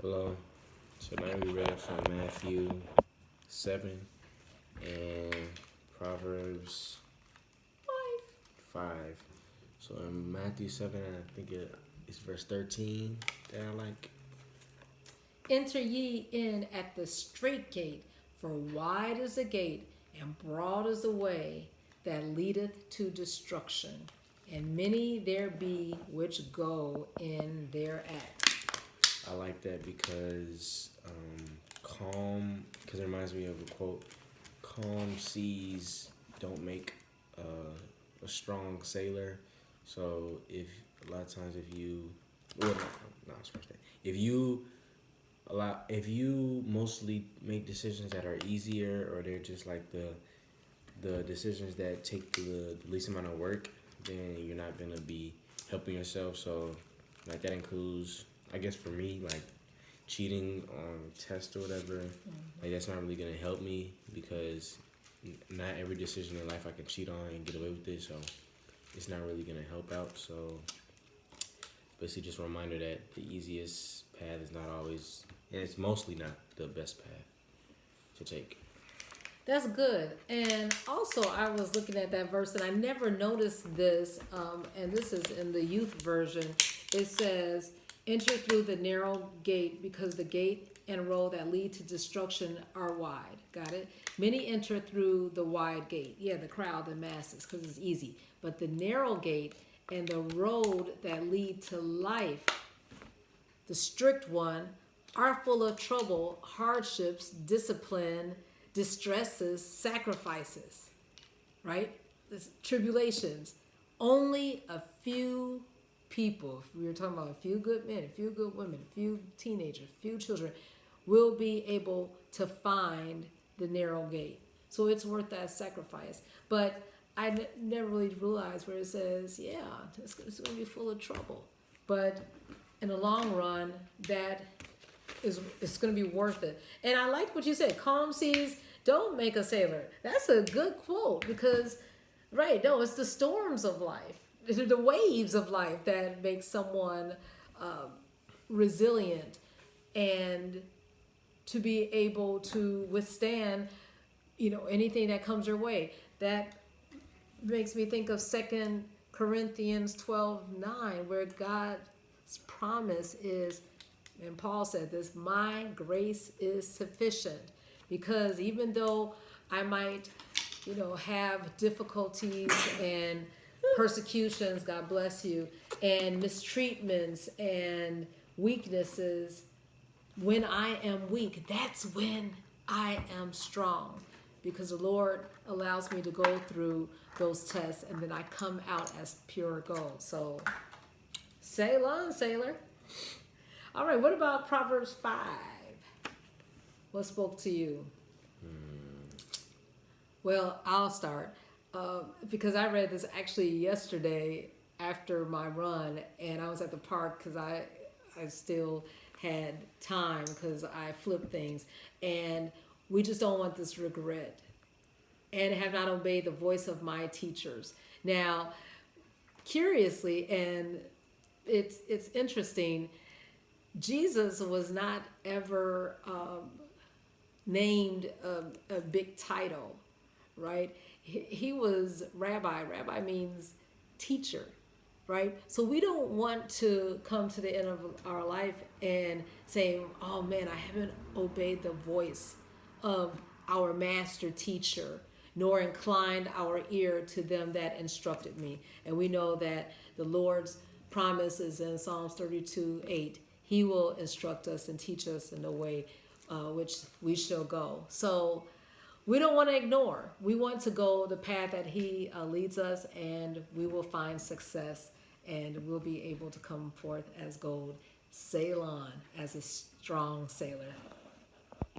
Hello. Tonight we read from Matthew 7 and Proverbs 5. So in Matthew 7, I think it's verse 13 that I like. Enter ye in at the strait gate, for wide is the gate, and broad is the way that leadeth to destruction, and many there be which go in thereat. I like that because because it reminds me of a quote, calm seas don't make a strong sailor. So if a lot of times if you, well, not supposed to, if you mostly make decisions that are easier or they're just like the decisions that take the least amount of work, then you're not gonna be helping yourself. So like that includes, I guess for me, like cheating on tests or whatever. Like that's not really gonna help me because not every decision in life I can cheat on and get away with it. So it's not really gonna help out. So basically just a reminder that the easiest path is not always, and it's mostly not the best path to take. That's good. And also, I was looking at that verse and I never noticed this, and this is in the youth version. It says, enter through the narrow gate, because the gate and road that lead to destruction are wide. Got it? Many enter through the wide gate. Yeah, the crowd, the masses, because it's easy. But the narrow gate and the road that lead to life, the strict one, are full of trouble, hardships, discipline, distresses, sacrifices, right? Tribulations. Only a few people, if we were talking about a few good men, a few good women, a few teenagers, a few children, will be able to find the narrow gate. So it's worth that sacrifice. But I never really realized where it says, yeah, it's going to be full of trouble. But in the long run, it's going to be worth it. And I like what you said, calm seas don't make a sailor. That's a good quote because, right, no, it's the storms of life, the waves of life that make someone resilient and to be able to withstand, anything that comes your way. That makes me think of 2 Corinthians 12:9, where God's promise is, and Paul said this, my grace is sufficient. Because even though I might, have difficulties and persecutions, God bless you, and mistreatments and weaknesses, when I am weak, that's when I am strong. Because the Lord allows me to go through those tests and then I come out as pure gold. So, sail on, sailor. All right, what about Proverbs 5? What spoke to you? Well, I'll start because I read this actually yesterday after my run, and I was at the park because I still had time because I flipped things, and we just don't want this regret, and have not obeyed the voice of my teachers. Now, curiously, and it's interesting, Jesus was not ever named a big title, right? He was rabbi. Rabbi means teacher, right? So we don't want to come to the end of our life and say, oh man, I haven't obeyed the voice of our master teacher, nor inclined our ear to them that instructed me. And we know that the Lord's promise is in Psalms 32:8. He will instruct us and teach us in the way which we shall go. So we don't want to ignore. We want to go the path that He leads us, and we will find success, and we'll be able to come forth as gold. Sail on as a strong sailor.